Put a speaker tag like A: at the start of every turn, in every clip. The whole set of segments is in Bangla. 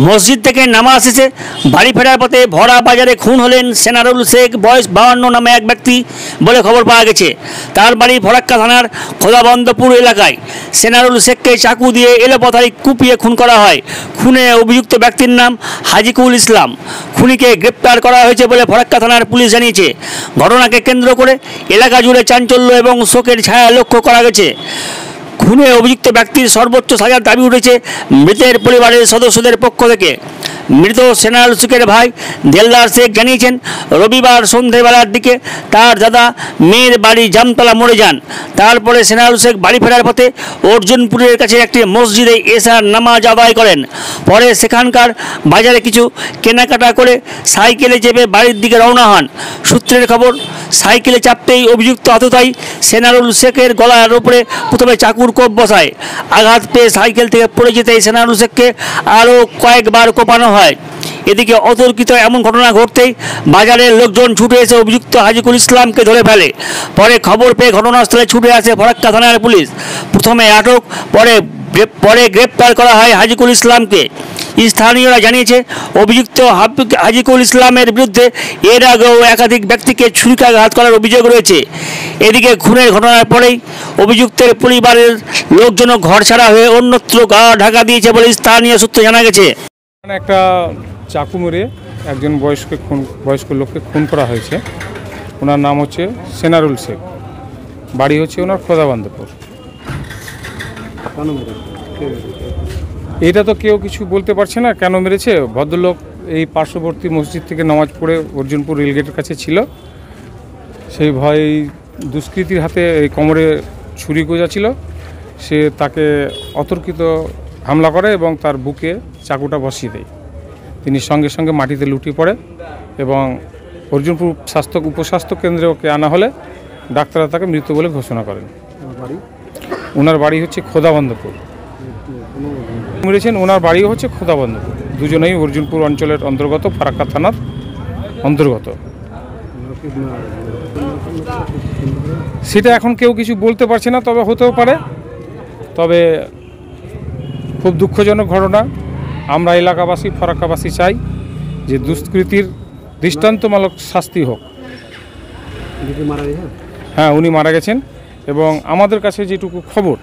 A: মসজিদ থেকে নামাজ শেষে বাড়ি ফেরার পথে ভরা বাজারে খুন হলেন সেনারুল শেখ বয়স 52 নামে এক ব্যক্তি বলে খবর পাওয়া গেছে। তার বাড়ি ফরাক্কা থানার খোদাবন্দপুর এলাকায়। সেনারুল শেখকে চাকু দিয়ে এলোপাথারি কুপিয়ে খুন করা হয়। খুনে অভিযুক্ত ব্যক্তির নাম হাজিকুল ইসলাম। খুনিকে গ্রেপ্তার করা হয়েছে বলে ফরাক্কা থানার পুলিশ জানিয়েছে। ঘটনাকে কেন্দ্র করে এলাকা জুড়ে চাঞ্চল্য এবং শোকের ছায়া লক্ষ্য করা গেছে। খুনে অভিযুক্ত ব্যক্তির সর্বোচ্চ সাজার দাবি উঠেছে মৃতের পরিবারের সদস্যদের পক্ষ থেকে। মৃত সেনারুল শেখের ভাই দেলদার শেখ জানিয়েছেন, রবিবার সন্ধ্যেবেলার দিকে তার দাদা মেয়ের বাড়ি জামতলা মরে যান। তারপরে সেনারুল শেখ বাড়ি ফেরার পথে অর্জুনপুরের কাছে একটি মসজিদে এশার নামাজ আদায় করেন। পরে সেখানকার বাজারে কিছু কেনাকাটা করে সাইকেলে চেপে বাড়ির দিকে রওনা হন। সূত্রের খবর, সাইকেলে চাপতেই অভিযুক্ত আততায়ী সেনারুল শেখের গলার উপরে প্রথমে চাকুর কোপ বসায়। আঘাত পেয়ে সাইকেল থেকে পড়ে যেতেই সেনারুল শেখকে আরও কয়েকবার কোপানো হয়। এদিকে অতর্কিত এমন ঘটনা ঘটতেই বাজারের লোকজন ছুটে এসে অভিযুক্ত হাজিকুল ইসলামকে ধরে ফেলে। পরে খবর পেয়ে ঘটনাস্থলে ছুটে আসে ফরাক্কা থানার পুলিশ। প্রথমে আটক, পরে গ্রেপ্তার করা হয় হাজিকুল ইসলামকে। স্থানীয়রা জানিয়েছে, অভিযুক্ত হাজিকুল ইসলামের বিরুদ্ধে এর আগেও একাধিক ব্যক্তিকে ছুরিকাঘাত করার অভিযোগ রয়েছে। এদিকে খুনের ঘটনার পরেই অভিযুক্তের পরিবারের লোকজনও ঘর ছাড়া হয়ে অন্যত্র গা ঢাকা দিয়েছে বলে স্থানীয় সূত্রে জানা গেছে।
B: একটা চাকু মেরে একজন বয়স্ক লোককে খুন করা হয়েছে। ওনার নাম হচ্ছে সেনারুল শেখ, বাড়ি হচ্ছে ওনার খোদাবন্দপুর। এটা তো কেউ কিছু বলতে পারছে না কেন মেরেছে। ভদ্রলোক এই পার্শ্ববর্তী মসজিদ থেকে নামাজ পড়ে অর্জুনপুর রেলগেটের কাছে ছিল। সেই ভয় দুষ্কৃতীর হাতে এই কোমরে ছুরি গোজা ছিল। সে তাকে অতর্কিত হামলা করে এবং তার বুকে চাকুটা বসিয়ে দেয়। তিনি সঙ্গে সঙ্গে মাটিতে লুটিয়ে পড়ে এবং অর্জুনপুর উপস্বাস্থ্য কেন্দ্রে ওকে আনা হলে ডাক্তাররা তাকে মৃত বলে ঘোষণা করেন। ওনার বাড়ি হচ্ছে খোদাবন্দপুর। মেরেছেন ওনার বাড়িও হচ্ছে খোদাবন্দপুর। দুজনেই অর্জুনপুর অঞ্চলের অন্তর্গত, ফারাক্কা থানার অন্তর্গত। সেটা এখন কেউ কিছু বলতে পারছে না, তবে হতেও পারে। তবে খুব দুঃখজনক ঘটনা। আমরা এলাকাবাসী, ফরাক্কাবাসী চাই যে দুষ্কৃতীর দৃষ্টান্তমূলক শাস্তি হোক। হ্যাঁ, উনি মারা গেছেন। এবং আমাদের কাছে যেটুকু খবর,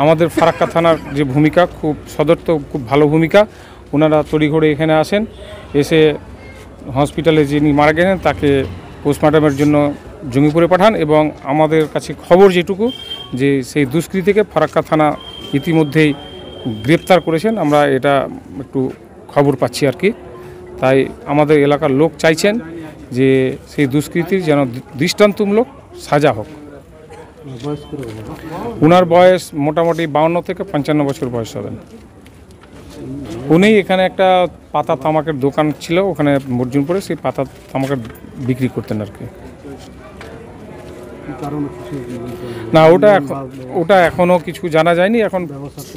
B: আমাদের ফারাক্কা থানার যে ভূমিকা, খুব সদর্থ, খুব ভালো ভূমিকা। ওনারা তড়িঘড়ি এখানে আসেন, এসে হসপিটালে যিনি মারা গেছেন তাকে পোস্টমর্টমের জন্য জঙ্গিপুরে পাঠান। এবং আমাদের কাছে খবর যেটুকু, যে সেই দুষ্কৃতীকে ফারাক্কা থানা ইতিমধ্যেই গ্রেপ্তার করেছেন। আমরা এটা একটু খবর পাচ্ছি আর কি। তাই আমাদের এলাকার লোক চাইছেন যে সেই দুষ্কৃতীর যেন দৃষ্টান্তমূলক সাজা হোক। ওনার বয়স মোটামুটি 52 থেকে 55 বছর বয়স হবেন। উনি এখানে একটা পাতা তামাকের দোকান ছিল ওখানে অর্জুনপুরে, সেই পাতা তামাকের বিক্রি করতেন আর কি। না, ওটা এখনও কিছু জানা যায়নি। এখন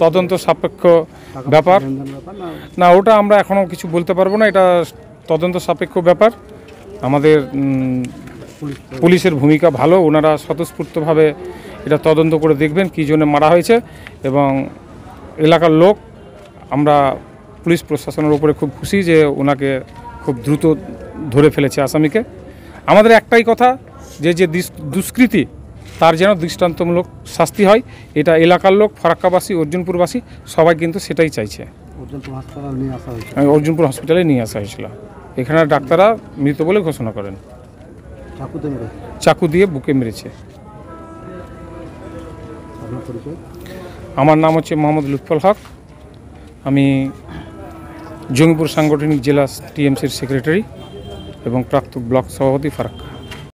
B: তদন্ত সাপেক্ষ ব্যাপার। না, ওটা আমরা এখনও কিছু বলতে পারবো না। এটা তদন্ত সাপেক্ষ ব্যাপার। আমাদের পুলিশের ভূমিকা ভালো। ওনারা স্বতঃস্ফূর্তভাবে এটা তদন্ত করে দেখবেন কী জন্য মারা হয়েছে। এবং এলাকার লোক, আমরা পুলিশ প্রশাসনের উপরে খুব খুশি যে ওনাকে খুব দ্রুত ধরে ফেলেছে আসামিকে। আমাদের একটাই কথা, যে দুষ্কৃতী তার যেন দৃষ্টান্তমূলক শাস্তি হয়। এটা এলাকার লোক, ফারাক্কাবাসী, অর্জুনপুরবাসী সবাই কিন্তু সেটাই চাইছে। অর্জুনপুর হসপিটালে নিয়ে আসা হয়েছিল। এখানে ডাক্তাররা মৃত বলে ঘোষণা করেন। চাকু দিয়ে বুকে মেরেছে। আমার নাম হচ্ছে মোহাম্মদ লুৎফুল হক। আমি জঙ্গিপুর সাংগঠনিক জেলা টিএমসির সেক্রেটারি এবং প্রাক্তন ব্লক সভাপতি ফারাক্কা।